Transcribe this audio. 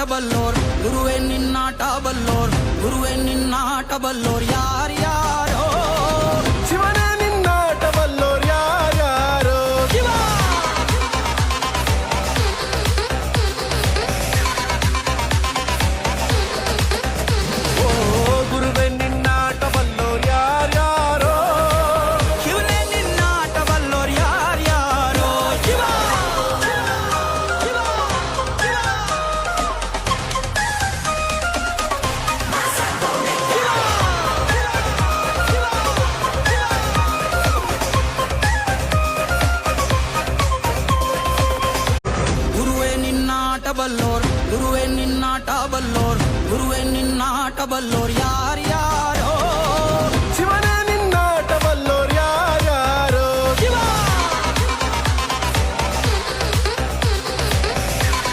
ನಿನ್ನಾಟಬಲ್ಲೋರ್ ಗುರುವೇ ನಿನ್ನಾಟಬಲ್ಲೋರ್ ಗುರುವೇ ನಿನ್ನಾಟಬಲ್ಲೋರ್ ಯಾರ್ಯಾರೋ ಶಿವನೇ ನಿನ್ನಾಟಬಲ್ಲೋರ್ ಯಾರ್ಯಾರೋ ಶಿವ ಗುರುವೇ ನಿನ್ನಾಟಬಲ್ಲೋರ್ ಯಾರ್ಯಾರೋ ಶಿವನೇ ನಿನ್ನಾಟಬಲ್ಲೋರ್ ಯಾರ್ಯಾರೋ ಶಿವ ಗುರುವೇ ನಿನ್ನಾಟಬಲ್ಲೋರ್ ಗುರುವೇ ನಿನ್ನಾಟಬಲ್ಲೋರ್ ಗುರುವೇ ನಿನ್ನಾಟಬಲ್ಲೋರ್ ಯಾರ್ಯಾರೋ